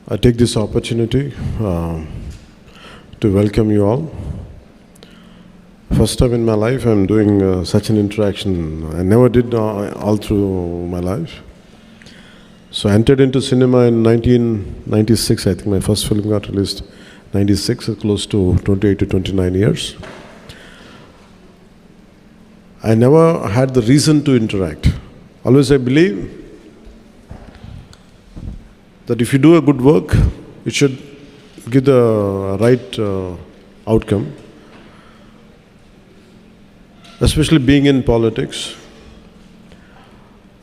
I take this opportunity to welcome you all. First time in my life I'm doing such an interaction. I never did all through my life. So I entered into cinema in 1996. I think my first film got released 96, close to 28 to 29 years. I never had the reason to interact. Always I believe that if you do a good work, it should give the right outcome. Especially being in politics,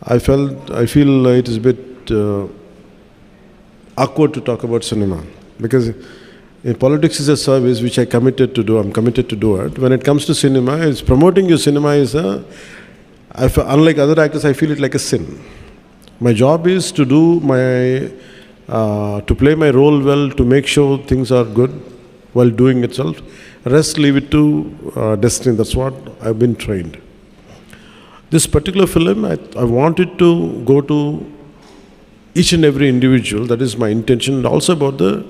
I feel it is a bit awkward to talk about cinema, because in politics is a service which I'm committed to do it. When it comes to cinema, it's promoting your cinema is unlike other actors, I feel it like a sin. My job is to do to play my role well, to make sure things are good while doing itself. Rest leave it to destiny. That's what I've been trained. This particular film, I wanted to go to each and every individual. That is my intention. And also about the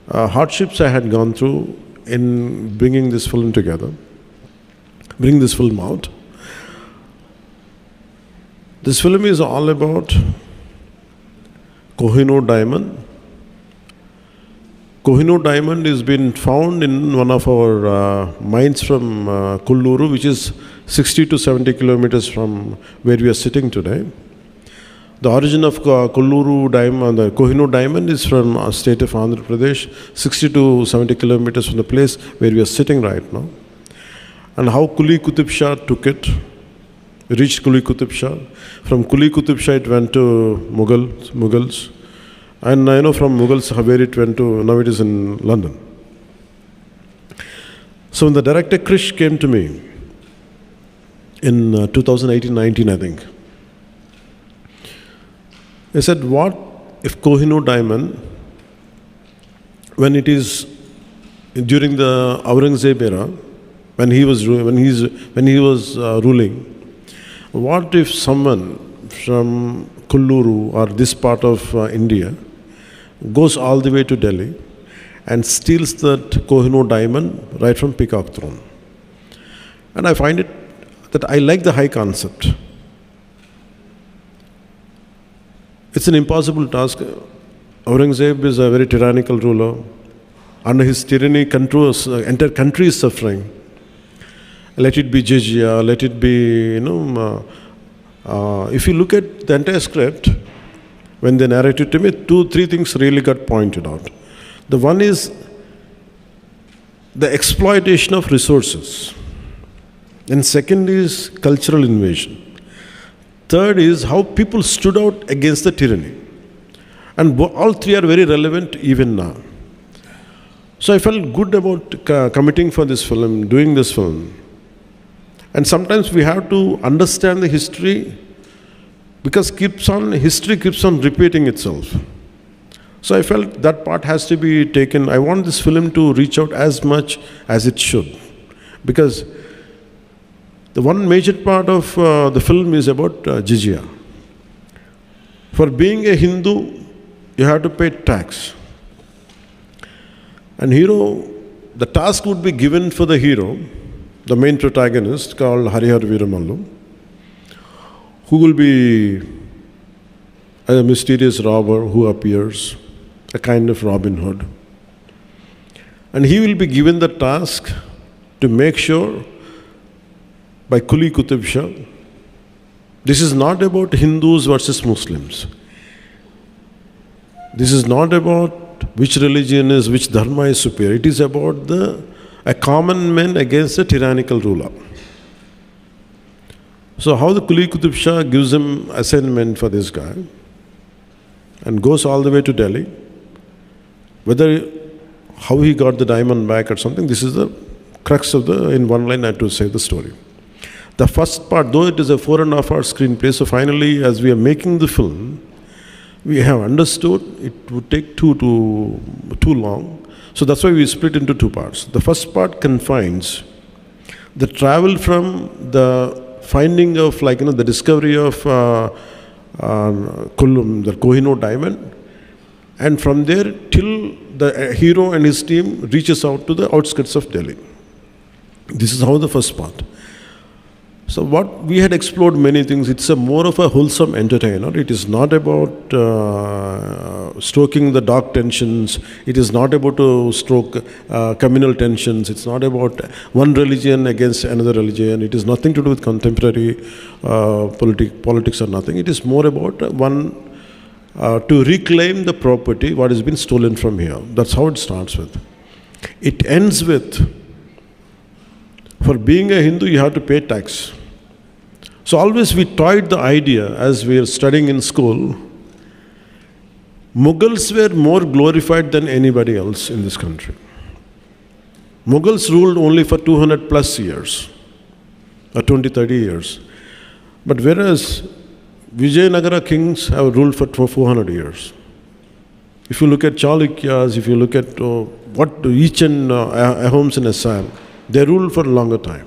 hardships I had gone through in bringing this film together, bring this film out. This film is all about Kohinoor diamond. Kohinoor diamond has been found in one of our mines from Kolluru, which is 60 to 70 kilometers from where we are sitting today. The origin of Kolluru diamond, the Kohinoor diamond, is from state of Andhra Pradesh, 60 to 70 kilometers from the place where we are sitting right now. And how Quli Qutub Shah took it. We reached Quli Qutub Shah. From Quli Qutub Shah it went to Mughals. And I know from Mughals where it went to, now it is in London. So when the director Krish came to me in 2018-19, I think, he said, what if Kohinoor diamond, when it is during the Aurangzeb era, when he was ruling, what if someone from Kolluru or this part of India goes all the way to Delhi and steals that Kohinoor diamond right from Peacock Throne? And I find it that I like the high concept. It's an impossible task. Aurangzeb is a very tyrannical ruler. Under his tyranny, entire country is suffering. Let it be jizya, let it be, if you look at the entire script, when they narrated to me, 2-3 things really got pointed out. The one is the exploitation of resources. And second is cultural invasion. Third is how people stood out against the tyranny. And all three are very relevant even now. So I felt good about committing for this film, doing this film. And sometimes we have to understand the history, because history keeps on repeating itself. So I felt that part has to be taken. I want this film to reach out as much as it should. Because the one major part of the film is about jizya. For being a Hindu, you have to pay tax. And the task would be given for the hero, the main protagonist called Hara Veera Mallu, who will be a mysterious robber who appears, a kind of Robin Hood. And he will be given the task to make sure by Quli Qutub Shah, this is not about Hindus versus Muslims. This is not about which religion is, which dharma is superior. It is about a common man against a tyrannical ruler. So how the Quli Qutub Shah gives him assignment for this guy and goes all the way to Delhi, how he got the diamond back or something, this is the crux of in one line I have to say the story. The first part, though it is a 4.5-hour screenplay, so finally as we are making the film, we have understood it would take too long. So that's why we split into 2 parts. The first part confines the travel from the finding of the discovery of the Kohinoor diamond And from there till the hero and his team reaches out to the outskirts of Delhi. This is how the first part. So what we had explored many things. It's a more of a wholesome entertainer. It is not about stoking the dark tensions. It is not about to stoke communal tensions. It's not about one religion against another religion. It is nothing to do with contemporary politics or nothing. It is more about to reclaim the property what has been stolen from here. That's how it starts with. It ends with, for being a Hindu, you have to pay tax. So always we toyed the idea as we were studying in school. Mughals were more glorified than anybody else in this country. Mughals ruled only for 200 plus years, or 20, 30 years. But whereas Vijayanagara kings have ruled for 400 years. If you look at Chalukyas, if you look at what each and Ahoms in Assam, they ruled for a longer time.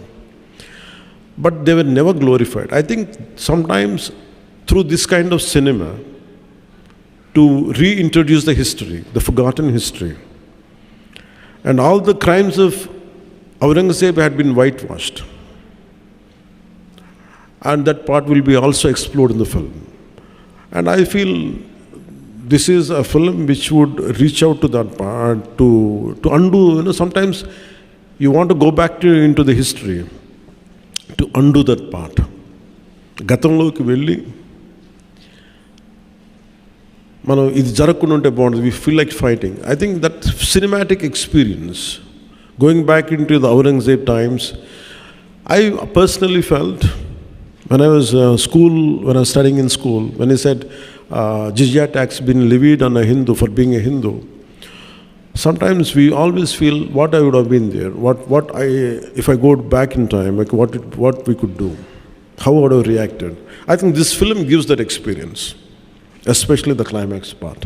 But they were never glorified. I think sometimes through this kind of cinema, to reintroduce the history, the forgotten history, and all the crimes of Aurangzeb had been whitewashed. And that part will be also explored in the film. And I feel this is a film which would reach out to that part, to undo, sometimes you want to go back into the history, to undo that part. Gatanloki velli, మనం ఇది జరగకుండా ఉంటే బాగుంటుంది. We feel like fighting. I think that cinematic experience, going back into the Aurangzeb times, I personally felt when I was studying in school, when he said jizya tax been levied on a Hindu for being a Hindu, sometimes we always feel what I would have been there, if I go back in time, like what we could do, how I would have reacted. I think this film gives that experience, especially the climax part.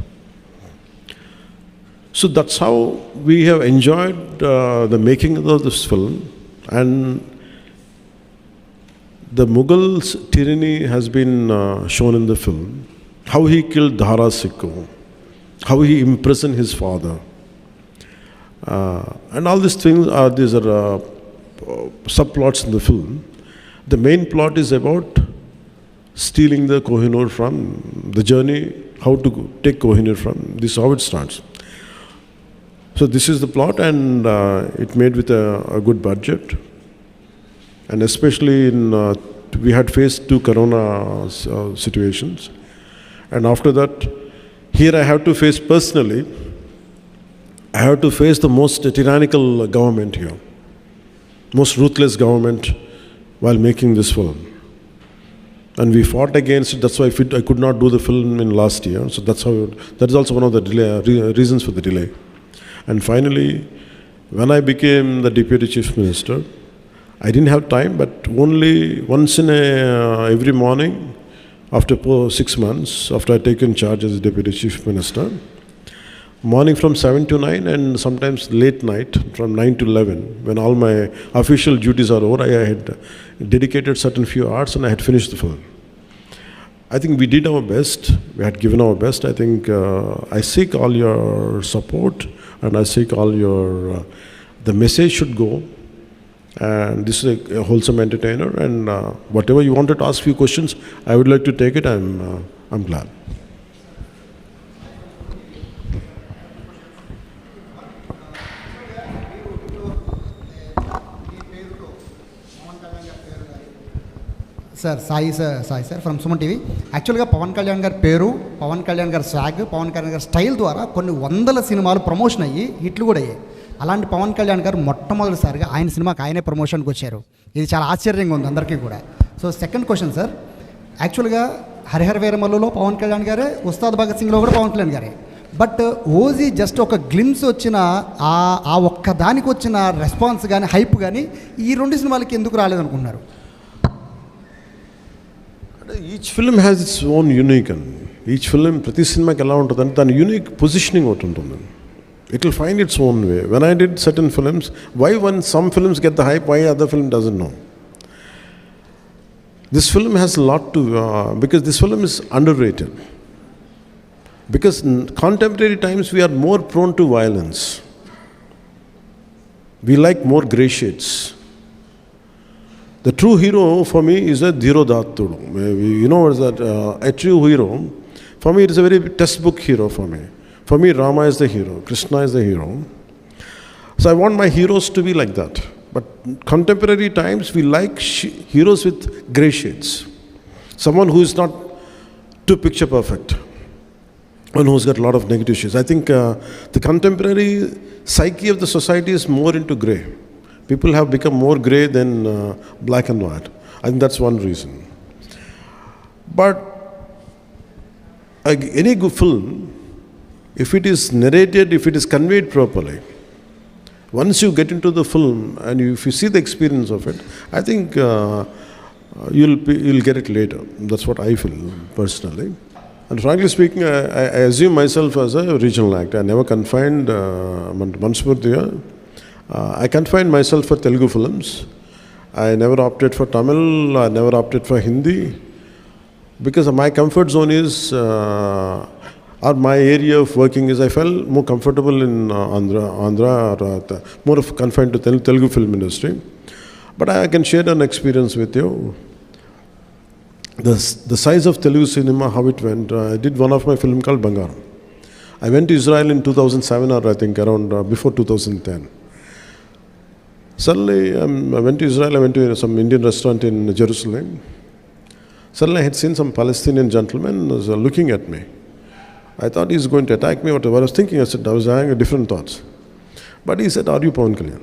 So that's how we have enjoyed the making of this film. And the Mughals' tyranny has been shown in the film. How he killed Dhara Sikho, how he imprisoned his father. And all these things these are subplots in the film. The main plot is about stealing the Kohinoor from the journey, how to take Kohinoor from. This is how it starts. So this is the plot, and it made with a good budget. And especially we had faced 2 corona situations. And after that, here I have to face personally, I have to face the most tyrannical government here, most ruthless government while making this film. And we fought against it. That's why I could not do the film in last year. So that is also one of the reasons for the delay. And finally, when I became the Deputy Chief Minister, I didn't have time, but only once in every morning, after 6 months, after I taken charge as Deputy Chief Minister, morning from 7 to 9 and sometimes late night from 9 to 11, when all my official duties are over, I had dedicated certain few hours and I had finished the film. I think we did our best. We had given our best. I think I seek all your support, and I seek all your, the message should go. And this is a wholesome entertainer, and whatever you wanted to ask few questions, I would like to take it. I'm glad. Sir Sai sir from Suman TV. యాక్చువల్గా పవన్ కళ్యాణ్ గారి పేరు, పవన్ కళ్యాణ్ గారి swag, Pawan Kalyan గారి style ద్వారా కొన్ని వందల సినిమాలు promotion అయ్యి హిట్లు కూడా అయ్యాయి. అలాంటి పవన్ కళ్యాణ్ గారు మొట్టమొదటిసారిగా ఆయన సినిమాకి ఆయనే ప్రమోషన్కి వచ్చారు. ఇది చాలా ఆశ్చర్యంగా ఉంది అందరికీ కూడా. సో సెకండ్ క్వశ్చన్ సార్, యాక్చువల్గా హరిహర వీర మల్లులో పవన్ కళ్యాణ్ గారే, ఉస్తాద్ భగత్ సింగ్లో కూడా పవన్ కళ్యాణ్ గారే. బట్ ఓజీ జస్ట్ ఒక గ్లిమ్స్ వచ్చిన ఆ ఒక్క దానికి వచ్చిన రెస్పాన్స్ కానీ హైప్ కానీ ఈ 2 సినిమాలకి ఎందుకు రాలేదనుకుంటున్నారు? Each film has its own unique, and each film, ప్రతి సినిమాకి ఎలా ఉంటుందంటే దాని యూనిక్ పొజిషనింగ్ ఒకటి ఉంటుంది. It will find its own way. When I did certain films, why when some films get the hype, why other film doesn't know? This film has a lot to, because this film is underrated. Because in contemporary times we are more prone to violence. We like more grey shades. The true hero for me is a Dhiro Dattudu. You know what is that? A true hero, for me it is a very textbook hero for me. For me, Rama is the hero, Krishna is the hero. So I want my heroes to be like that. But contemporary times, we like heroes with grey shades. Someone who is not too picture perfect. One who's got a lot of negative shades. I think the contemporary psyche of the society is more into grey. People have become more grey than black and white. I think that's one reason. But any good film, if it is narrated, if it is conveyed properly, once you get into the film and if you see the experience of it, I think you'll get it later. That's what I feel personally. And frankly speaking, I assume myself as a regional actor. I never confined Manspurtiya. I confined myself for Telugu films. I never opted for Tamil. I never opted for Hindi. Because my comfort zone is, or my area of working is, I felt more comfortable in Andhra or more of confined to Telugu film industry. But I can share an experience with you. The size of Telugu cinema, how it went. I did one of my film called Bangaram. I went to Israel in 2007 or I think around before 2010. Suddenly, I went to Israel, I went to some Indian restaurant in Jerusalem. Suddenly I had seen some Palestinian gentleman was looking at me. I thought he's going to attack me, whatever. I was thinking, I was having different thoughts. But he said, "Are you Pawan Kalyan?"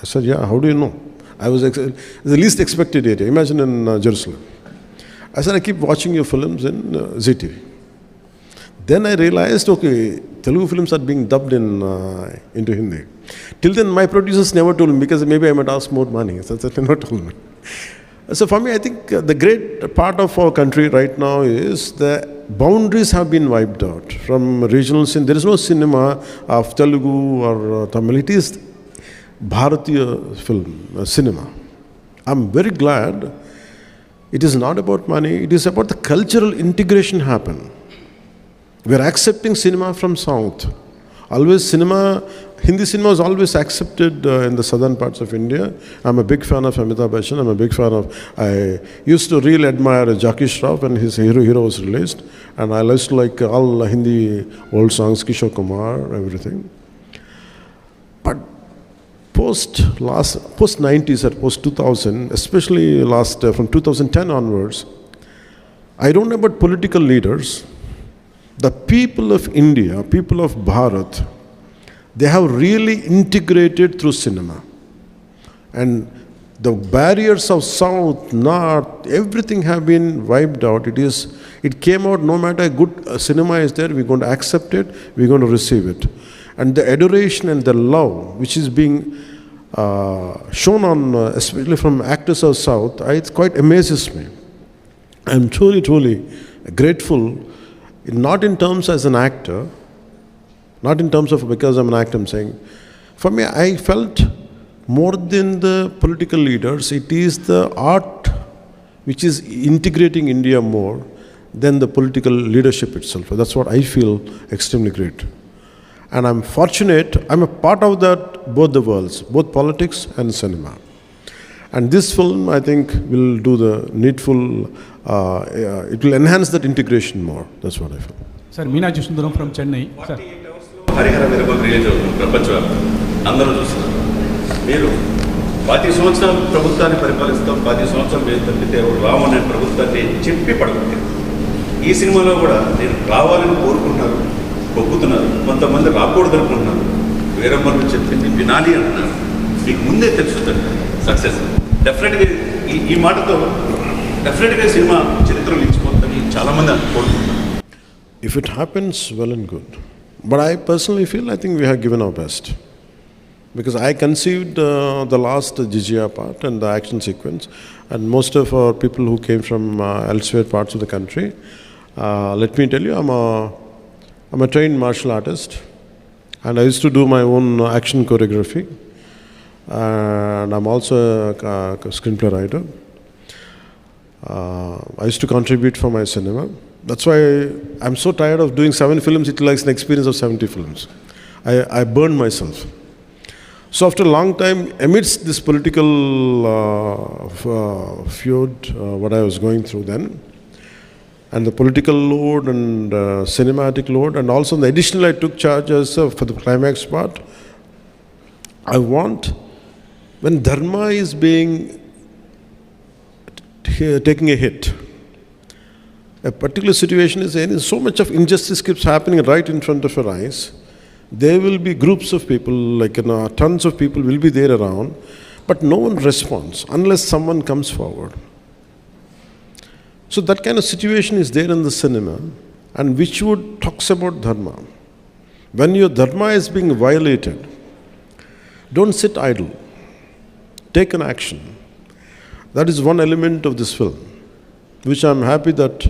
I said, "Yeah, how do you know?" I was the least expected area. Imagine in Jerusalem. I said, "I keep watching your films in ZTV." Then I realized, okay, Telugu films are being dubbed into Hindi. Till then, my producers never told me because maybe I might ask more money. So they never told me. So for me, I think the great part of our country right now is the boundaries have been wiped out from regional cinema. There is no cinema of Telugu or Tamil. It is Bharatiya film, cinema. I'm very glad. It is not about money. It is about the cultural integration happen. We are accepting cinema from South. Always Hindi cinema is always accepted in the southern parts of India. I'm a big fan of Amitabh Bachchan. I'm a big fan of, I used to really admire Jackie Shroff when his Hero was released. And I used to like all Hindi old songs, Kishore Kumar, everything. But post 90s or post 2000, especially from 2010 onwards, I don't know about political leaders. The people of India, people of Bharat, they have really integrated through cinema. And the barriers of South, North, everything have been wiped out. It came out, no matter good cinema is there, we're going to accept it, we're going to receive it. And the adoration and the love which is being shown on, especially from actors of South, it quite amazes me. I'm truly, truly grateful, not in terms as an actor, not in terms of because I'm an actor, I'm saying. For me, I felt more than the political leaders, it is the art which is integrating India more than the political leadership itself. That's what I feel extremely great. And I'm fortunate, I'm a part of that, both the worlds, both politics and cinema. And this film, I think, will do the needful, it will enhance that integration more. That's what I feel. Sir, Meena Sundaram from Chennai. Sir. Hara Veera Mallu release అవుతుంది ప్రపంచవ్యాప్తంగా అందరూ చూస్తున్నారు. మీరు 10 సంవత్సరాలు ప్రభుత్వాన్ని పరిపాలిస్తాం, 10 సంవత్సరాలు మీరు తప్పితే రాము అనే ప్రభుత్వాన్ని చెప్పి పడగొట్టారు. ఈ సినిమాలో కూడా నేను రావాలని కోరుకుంటున్నారు, ఒప్పుతున్నారు, కొంతమంది రాకూడదు అనుకుంటున్నారు. వీరమ్మలు చెప్పింది వినాలి అంటున్నారు. మీకు ముందే తెలుస్తుంది సక్సెస్ డెఫినెట్గా ఈ మాటతో డెఫినెట్గా సినిమా చరిత్రలో నిలిచిపోతుందని చాలామంది కోరుకుంటున్నారు. If it happens, well and good. But I personally feel, I think we have given our best. Because I conceived the last Jijia part and the action sequence, and most of our people who came from elsewhere parts of the country, let me tell you, I'm a trained martial artist, and I used to do my own action choreography, and I'm also a screenplay writer. I used to contribute for my cinema. That's why I'm so tired of doing 7 films. It likes an experience of 70 films. I burned myself. So after a long time, amidst this political feud, what I was going through then, and the political load and cinematic load, and also the additional I took charge as for the climax part, I want, when dharma is being taking a hit, a particular situation is in, so much of injustice keeps happening right in front of our eyes. There will be groups of people, like tons of people will be there around, but no one responds unless someone comes forward. So that kind of situation is there in the cinema, and which would talks about dharma. When your dharma is being violated, don't sit idle. Take an action. That is one element of this film, which I'm happy that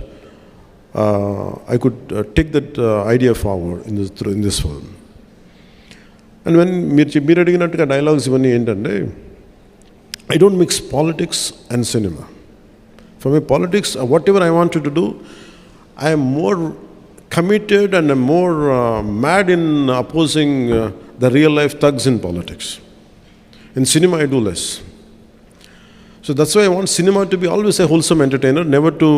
I could take that idea forward in this film. And when మీరు అడిగినట్టుగా dialogues ఇవన్నీ ఏంటంటే, I don't mix politics and cinema. For me, politics, whatever I wanted to do, I am more committed and I'm more mad in opposing the real life thugs in politics. In cinema, I do less. So that's why I want cinema to be always a wholesome entertainer, never to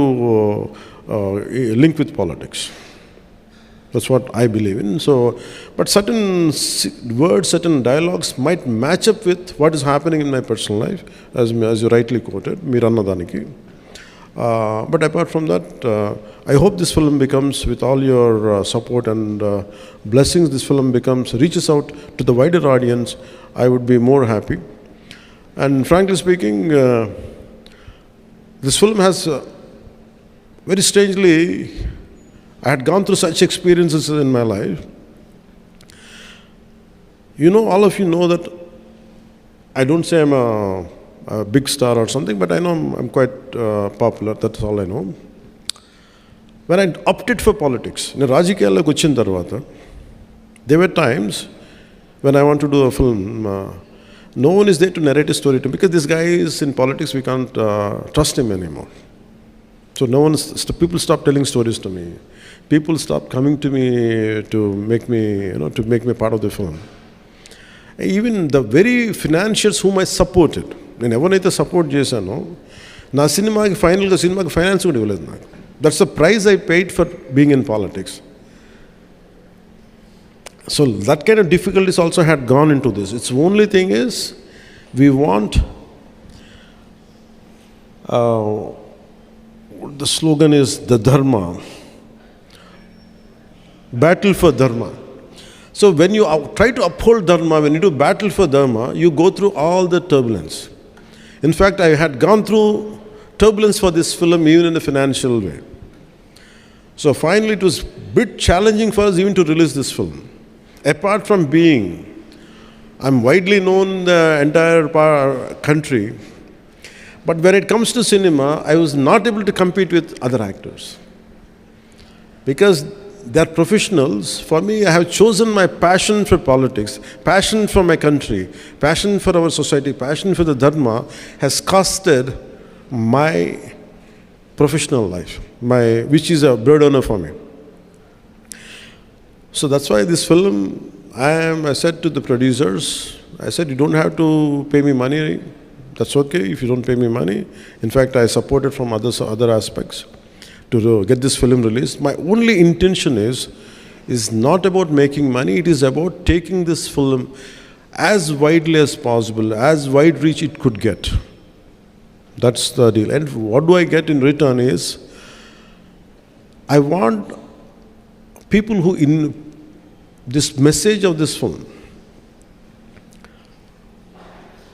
link with politics. That's what I believe in. So, but certain words, certain dialogues might match up with what is happening in my personal life, as you rightly quoted, Mirannadaniki. But apart from that, I hope this film becomes, with all your support and blessings, this film reaches out to the wider audience. I would be more happy. And frankly speaking, this film has, very strangely, I had gone through such experiences in my life. You know, all of you know that I don't say I'm a big star or something, but I know I'm quite popular. That's all I know. When I opted for politics, రాజకీయాల్లోకి వచ్చిన తర్వాత, there were times when I want to do a film, no one is there to narrate a story to me, because this guy is in politics, we can't trust him anymore. So people stop telling stories to me. People stop coming to me to make me part of the film. Even the very financiers whom I supported, నేను ఎవరైతే support చేశానో, నా సినిమాకి finance కూడా ఇవ్వలేదు నాకు. That's the price I paid for being in politics. So that kind of difficulties also had gone into this. Its only thing is, we want, the slogan is the dharma, battle for dharma. So when you try to uphold dharma, when you do battle for dharma, you go through all the turbulence. In fact, I had gone through turbulence for this film even in a financial way. So finally it was a bit challenging for us even to release this film. Apart from being, I'm widely known in the entire country, but when it comes to cinema, I was not able to compete with other actors. Because they're professionals. For me, I have chosen my passion for politics, passion for my country, passion for our society, passion for the dharma has costed my professional life, which is a bread earner for me. So that's why this film, I said to the producers, I said, you don't have to pay me money. That's okay if you don't pay me money. In fact, I support it from other aspects to get this film released. My only intention is not about making money. It is about taking this film as widely as possible, as wide reach it could get. That's the deal. And what do I get in return is, I want people who in this message of this film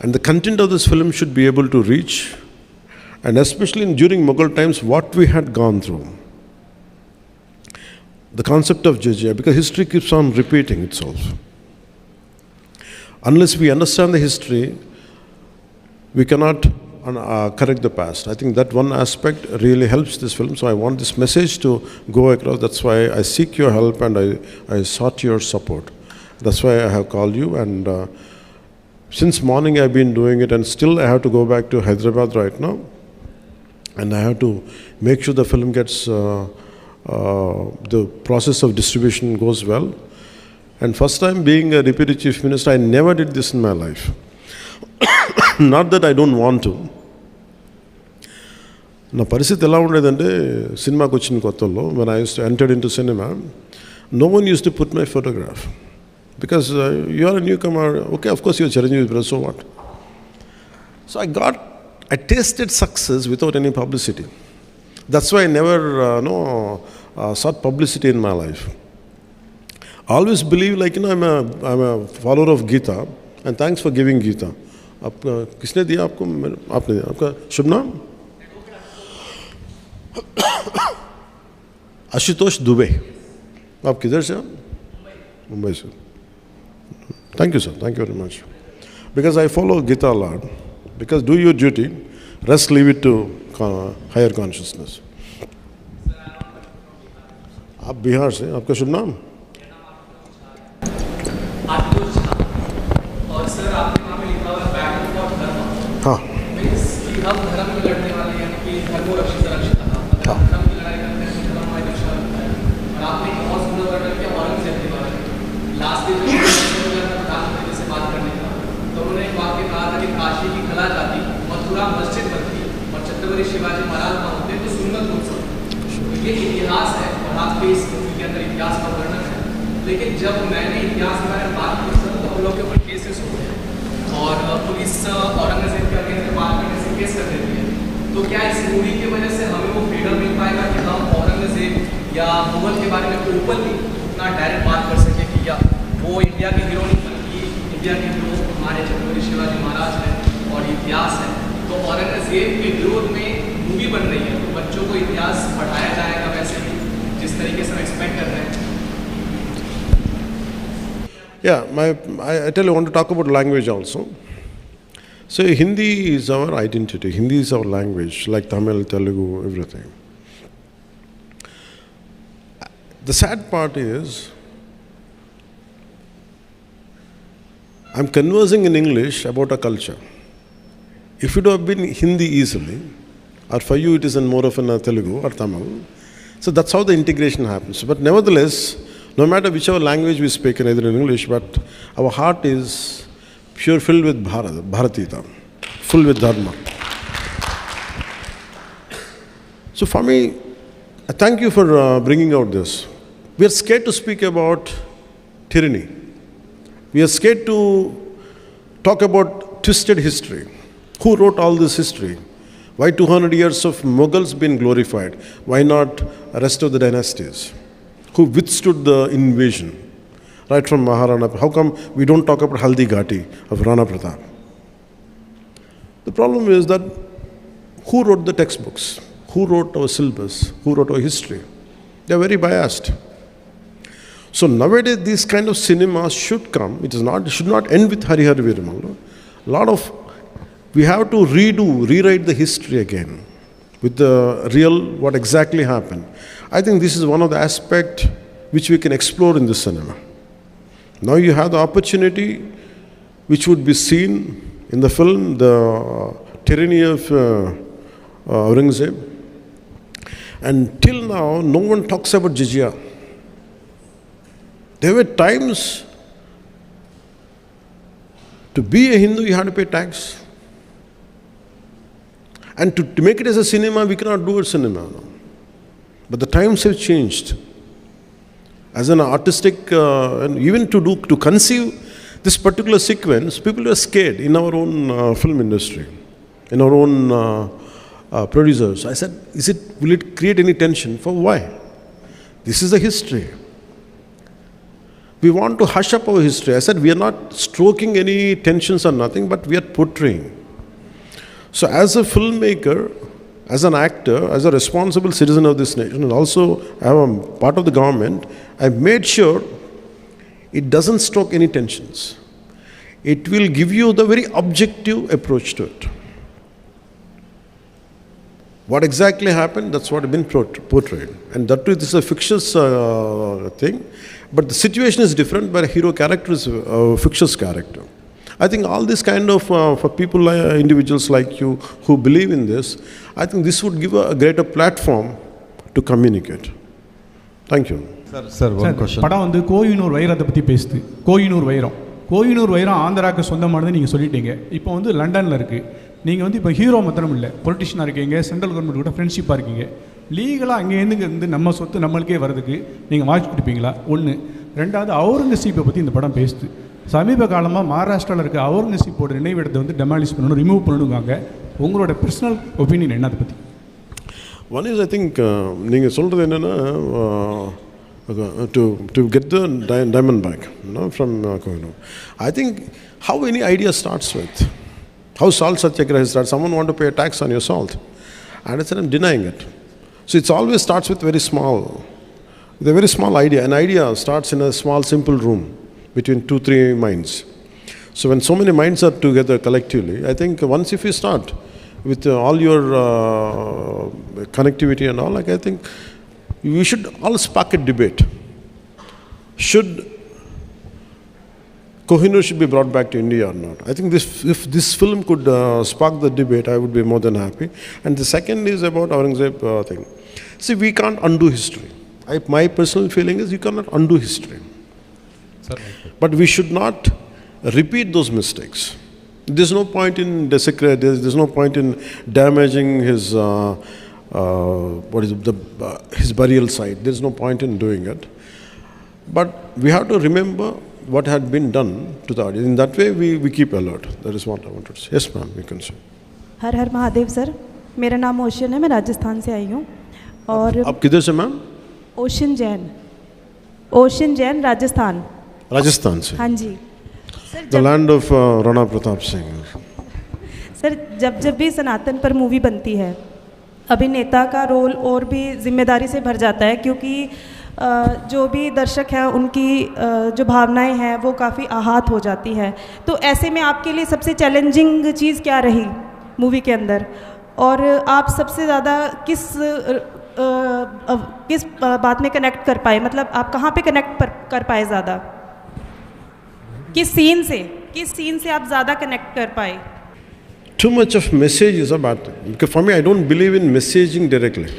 and the content of this film should be able to reach, and especially during Mughal times, what we had gone through. The concept of jizya, because history keeps on repeating itself. Unless we understand the history, we cannot correct the past. I think that one aspect really helps this film. So I want this message to go across. That's why I seek your help and I sought your support. That's why I have called you. And since morning I've been doing it, and still I have to go back to Hyderabad right now. And I have to make sure the film gets The process of distribution goes well. And first time being a deputy chief minister, I never did this in my life. Not that I don't want to. నా పరిస్థితి ఎలా ఉండేదంటే సినిమాకి వచ్చిన కొత్తలో when I used to enter into cinema, no one used to put my photograph. Because you are a newcomer, okay, of course you're Chiranjeevi brother, so what? So I tasted success without any publicity. That's why I never sought publicity in my life. I always believe I'm a follower of Gita, and thanks for giving Gita. किसने दिया आपको? आपने दिया. आपका शुभ नाम? आशुतोष दुबे. आप किधर से? मुंबई से. Thank you, sir. Thank you very much. Because I follow Gita a lot. Because do your duty, rest leave it to higher consciousness. आप बिहार से, आपका शुभ नाम? और सर आपके नाम में लिखा हुआ है बैटल फॉर धर्म. हाँ. मीन्स कि हम धर्म में लड़ने वाले हैं कि धर्मो रक्षित रक्षिता. मतलब हम धर्म की लड़ाई करते हैं, धर्म हमारी रक्षा करता है. और आपने एक बहुत सुंदर वर्णन किया औरंगजेब के बारे में. लास्ट डे जब प्रधानमंत्री से बात करने का, तो उन्होंने एक वाक्य कहा था कि काशी की खला जाती, मथुरा मस्जिद बनती और छत्रपति शिवाजी महाराज वहाँ होते तो सुन्नत हो सकती. तो ये इतिहास है और आपके इस मूवी के अंदर इतिहास का वर्णन है. लेकिन जब मैंने इतिहास के बारे में बात की तो हम लोग के ऊपर केसेस हो गए और पुलिस औरंगजेब के अगेंस्ट बात करने से केस कर देती है. तो क्या इस मूवी की वजह से हमें वो फ्रीडम मिल पाएगा कि हम औरंगजेब या मुगल के बारे में ओपनली उतना डायरेक्ट बात कर सके कि या वो इंडिया के हीरो नहीं बल्कि इंडिया के हीरो हमारे छत्रपति शिवाजी महाराज हैं और इतिहास है. तो औरंगजेब के विरोध में मूवी बन रही है, तो बच्चों को इतिहास पढ़ाया जाएगा वैसे ही जिस तरीके से हम एक्सपेक्ट कर रहे हैं. Yeah, I tell you, I want to talk about language also. So Hindi is our identity. Hindi is our language, like Tamil, Telugu, everything. The sad part is, I'm conversing in English about a culture. If it would have been Hindi easily, or for you it is in more of a Telugu or Tamil, so that's how the integration happens. But nevertheless, no matter whichever language we speak, either in English, but our heart is pure, filled with Bharatita, full with Dharma. So for me, I thank you for bringing out this. We are scared to speak about tyranny. We are scared to talk about twisted history. Who wrote all this history? Why 200 years of Mughals been glorified? Why not the rest of the dynasties? Who withstood the invasion, right from Maharana? How come we don't talk about Haldi Ghati of Rana Pratap? The problem is that who wrote the textbooks? Who wrote our syllabus? Who wrote our history? They are very biased. So nowadays these kind of cinemas should come. It should not end with Hara Veera Mallu. We have to rewrite the history again with the real, what exactly happened. I think this is one of the aspects which we can explore in this cinema. Now you have the opportunity which would be seen in the film, the tyranny of Aurangzeb. And till now, no one talks about jizya. There were times to be a Hindu, you had to pay tax. And to make it as a cinema, we cannot do a cinema now. But the times have changed. As an artistic, and even to conceive this particular sequence, people are scared in our own film industry, in our own producers. I said, will it create any tension? For why? This is the history. We want to hush up our history. I said, we are not stroking any tensions or nothing, but we are portraying. So as a filmmaker, as an actor, as a responsible citizen of this nation, and also I'm part of the government, I've made sure it doesn't stoke any tensions. It will give you the very objective approach to it. What exactly happened, that's what has been portrayed. And that too, this is a fictitious thing, but the situation is different, but a hero character is a fictitious character. I think all this kind of, for people, individuals like you who believe in this, I think this would give a greater platform to communicate. Thank you. Sir one question. படம் வந்து கோயினூர் வைரத்தை பற்றி பேசுது. கோயினூர் வைரம் ஆந்திராவுக்கு சொந்தமானது நீங்கள் சொல்லிட்டீங்க. இப்போ வந்து லண்டனில் இருக்குது. நீங்கள் வந்து இப்போ ஹீரோ மாத்திரம் இல்லை, பொலிட்டிஷியனாக இருக்கீங்க, சென்ட்ரல் கவர்மெண்ட் கூட ஃப்ரெண்ட்ஷிப்பாக இருக்கீங்க. லீகலாக அங்கேருந்து நம்ம சொத்து நம்மளுக்கே வர்றதுக்கு நீங்கள் வாய்ப்பு கொடுப்பீங்களா? ஒன்று. ரெண்டாவது, அவுரங்கசீப்பை பற்றி இந்த படம் பேசுது. சமீப காலமாக மகாராஷ்டிராவில் இருக்க அவுரங்கசீப்போட நினைவிடத்தை வந்து டெமாலிஷ் பண்ணணும், ரிமூவ் பண்ணணுங்க. உங்களோட பர்சனல் ஒப்பீனியன் என்ன அதை பற்றி? One is, I think, நீங்கள் சொல்கிறது என்னென்னா, to get the diamond back, from Kohinoor. I think how any idea starts with, how salt satyagraha starts. Someone want to pay a tax on your salt, and I said I'm denying it. So it's always starts with with a very small idea. An idea starts in a small, simple room between 2-3 minds. So when so many minds are together collectively, I think once if you start with all your connectivity and all, like, I think we should all spark a debate. Should Kohinoor should be brought back to India or not? I think if this film could spark the debate, I would be more than happy. And the second is about Aurangzeb thing. See, we can't undo history. My personal feeling is you cannot undo history. Sir. But we should not repeat those mistakes. There's no point in desecrating, there's no point in damaging his his burial site. There's no point in doing it. But we have to remember what had been done to the audience. In that way, we keep alert. That is what I wanted to say. Yes, ma'am, you can say. Her her Mahadev sir, मेरा नाम ocean है, मैं राजस्थान से आई हूँ. और आप किधर से मैम? ओशन जैन राजस्थान. राजस्थान से. हाँ जी sir. The land of Rana Pratap Singh. Sir, जब भी सनातन पर मूवी बनती है, अभिनेता का रोल और भी जिम्मेदारी से भर जाता है, क्योंकि जो भी दर्शक हैं उनकी जो भावनाएं हैं वो काफ़ी आहत हो जाती है. तो ऐसे में आपके लिए सबसे चैलेंजिंग चीज़ क्या रही मूवी के अंदर, और आप सबसे ज़्यादा किस बात में कनेक्ट कर पाए? मतलब आप कहाँ पे कनेक्ट कर पाए ज़्यादा? किस सीन से आप ज़्यादा कनेक्ट कर पाए? Too much of message is a bad thing. Because for me, I don't believe in messaging directly.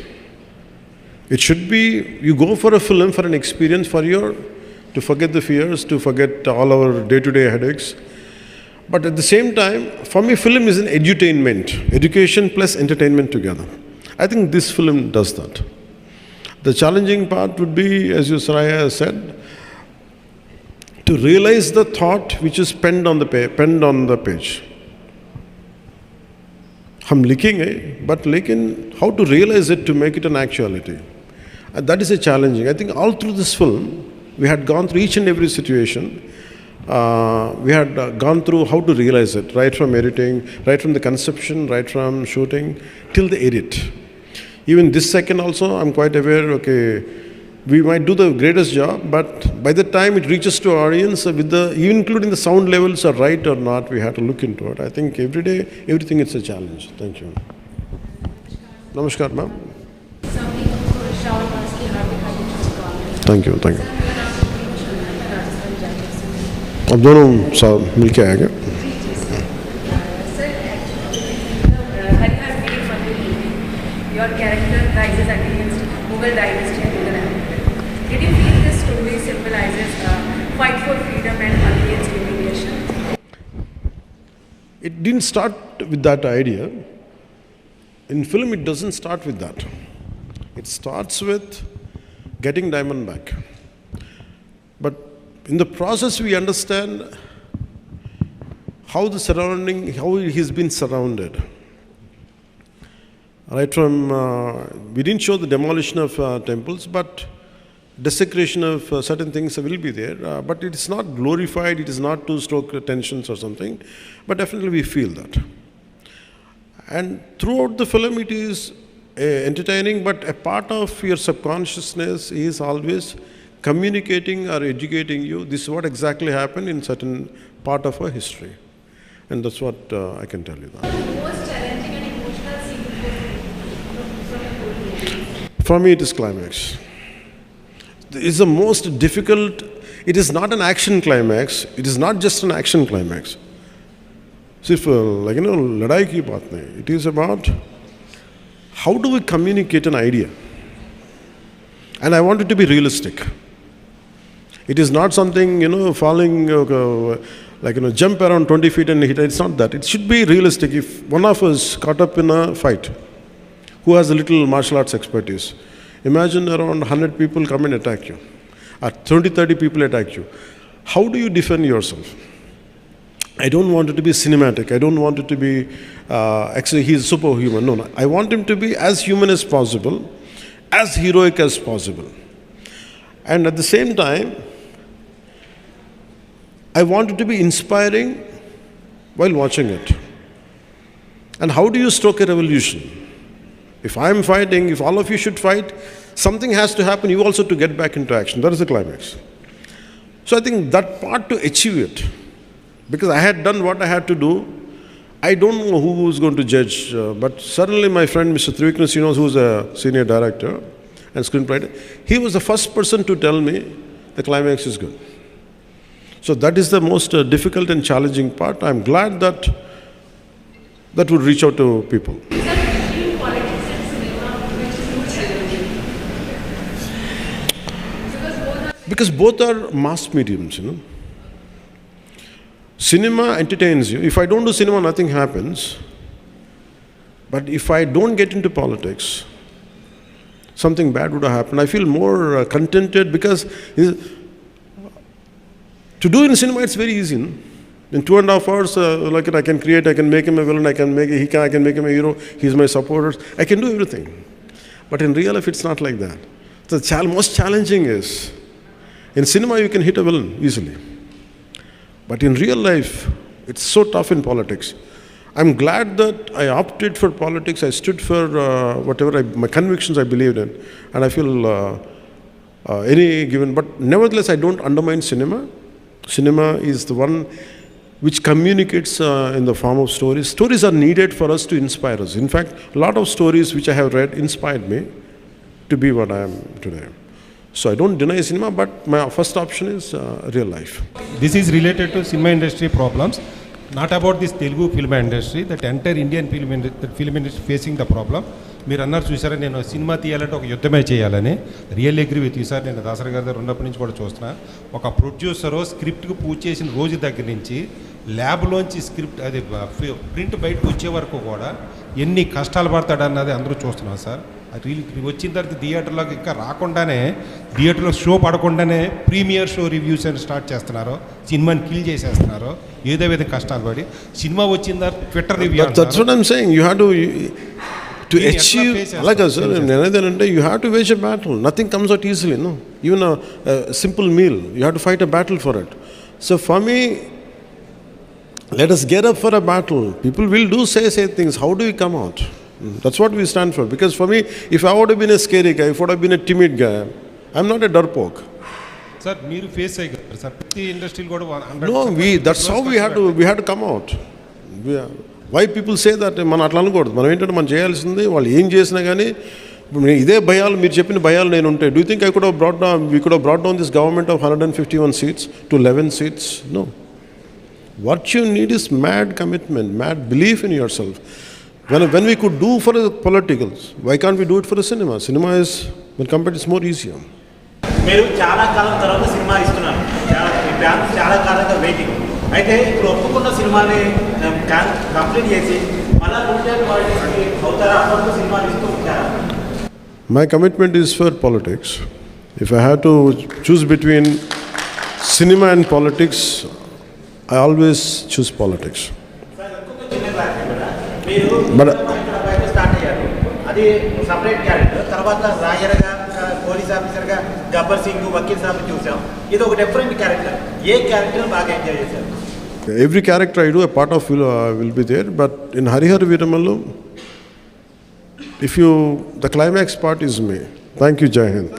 It should be, you go for a film for an experience, to forget the fears, to forget all our day-to-day headaches. But at the same time, for me, film is an edutainment, education plus entertainment together. I think this film does that. The challenging part would be, as you Saraya said, to realize the thought which is penned on the page. हम लिखेंगे, but लेकिन how to realize it to make it an actuality. And that is a challenging. I think all through this film, we had gone through each and every situation. We had gone through how to realize it, right from editing, right from the conception, right from shooting, till the edit. Even this second also, I'm quite aware, okay, we might do the greatest job, but by the time it reaches to our audience, even including the sound levels are right or not, we have to look into it. I think every day, everything is a challenge. Thank you. Namaskar, ma'am. Thank you. अब दोनों मिल के आएंगे. Your character rises against Mughal dynasty and Mughal empire. Did you feel this story symbolizes a fight for freedom and against humiliation? It didn't start with that idea. In film, it doesn't start with that. It starts with getting diamond back. But in the process, we understand how he's been surrounded. Right from, we didn't show the demolition of temples, but desecration of certain things will be there. But it is not glorified, it is not to stoke tensions or something. But definitely we feel that. And throughout the film, it is entertaining, but a part of your subconsciousness is always communicating or educating you. This is what exactly happened in certain part of our history. And that's what I can tell you that. Most challenging and emotional scene from the whole movie? For me, it is climax. It is the most difficult. It is not an action climax. It is not just an action climax. सिर्फ लड़ाई की बात नहीं. It is about how do we communicate an idea. And I want it to be realistic. It is not something, falling, jump around 20 feet and hit. It's not that. It should be realistic. If one of us caught up in a fight, who has a little martial arts expertise, imagine around 100 people come and attack you, or 20, 30 people attack you. How do you defend yourself? I don't want it to be cinematic. I don't want it to be, actually he's superhuman. No. I want him to be as human as possible, as heroic as possible. And at the same time, I want it to be inspiring while watching it. And how do you stoke a revolution? If I'm fighting, if all of you should fight, something has to happen, you also to get back into action. That is the climax. So I think that part to achieve it, because I had done what I had to do, I don't know who is going to judge, but certainly my friend Mr. Trivikram, who is a senior director and screenwriter, he was the first person to tell me the climax is good. So that is the most difficult and challenging part. I'm glad that would reach out to people. Because both are mass mediums, Cinema entertains you. If I don't do cinema, nothing happens. But if I don't get into politics, something bad would have happened. I feel more contented because to do in cinema, it's very easy. In 2.5 hours, I can create, I can make him a villain, I can make him a hero, he's my supporter, I can do everything. But in real life, it's not like that. The most challenging is, in cinema, you can hit a villain easily. But in real life, it's so tough in politics. I'm glad that I opted for politics, I stood for my convictions I believed in, and I feel any given, but nevertheless, I don't undermine cinema. Cinema is the one which communicates in the form of stories. Stories are needed for us to inspire us. In fact, a lot of stories which I have read inspired me to be what I am today. So I don't deny cinema, but my first option is real life. This is related to cinema industry problems, not about this Telugu film industry, that entire Indian film industry facing the problem. మీరు అన్నారు చూసారా, నేను cinema తీయాలంటే ఒక యుద్ధమే చేయాలని. Real agree with you sir. నేను దాసరి గారి దగ్గర ఉన్నప్పటి నుంచి కూడా చూస్తున్నా, ఒక ప్రొడ్యూసరు స్క్రిప్ట్కి పూజ చేసిన రోజు దగ్గర నుంచి ల్యాబ్లోంచి స్క్రిప్ట్ అది ప్రింట్ బయటకు వచ్చే వరకు కూడా ఎన్ని కష్టాలు పడతాడన్నది అందరూ చూస్తున్నాం సార్. అది వచ్చిన తర్వాత థియేటర్లోకి ఇంకా రాకుండానే, థియేటర్లో షో పడకుండానే ప్రీమియర్ షో రివ్యూస్ అని స్టార్ట్ చేస్తున్నారు, సినిమాని కిల్ చేసేస్తున్నారు, ఏదో విధంగా కష్టాలు పడి. సినిమా వచ్చిన తర్వాత Twitter review. That's what I'm saying. You have to achieve, like I said, you have to wage a battle. Nothing comes out easily, no. Even a simple meal, you have to fight a battle for it. So for me, let us get up for a battle. People will say things. How do we come out? That's what we stand for. Because for me, if I would have been a scary guy, if I would have been a timid guy, I'm not a darpoke. Sir, మీరు face అయ్యారు sir. ప్రతి ఇండస్ట్రీలో కూడా No, that's how we had to come out. Why people say that మనం అట్లా అనకూడదు. మనం ఏంటంటే మనం చేయాల్సింది, వాళ్ళు ఏం చేసినా కానీ ఇదే భయాలు, మీరు చెప్పిన భయాలు నేను ఉంటాయి. Do you think we could have brought down this government of 151 seats to 11 seats? No. What you need is mad commitment, mad belief in yourself. When we could do for the politicals, why can't we do it for the cinema? Cinema is, when compared, it's more easier. మీరు చాలా కాలం తర్వాత cinema ఇస్తున్నారు, చాలా కాలంగా waiting. అయితే ఇప్పుడు ఒప్పుకున్న సినిమాని కంప్లీట్ చేసి మళ్ళీ అవుతారా? అప్పుడు సినిమాలు ఇస్తూ ఉంటారా? My commitment is for politics. If I had to choose between cinema and politics, I always choose politics. But start అయ్యారు, అది సపరేట్ క్యారెక్టర్. తర్వాత రాయర్గా, పోలీస్ ఆఫీసర్గా గబ్బర్ సింగ్, వకీల్ సాబ్ చూసాం. ఇది ఒక డిఫరెంట్ క్యారెక్టర్. ఏ క్యారెక్టర్ బాగా ఎంజాయ్ చేశారు? Every character I do, a part of will be there. But in Hara Veera Mallu, the climax part is me. Thank you, Jai Hind.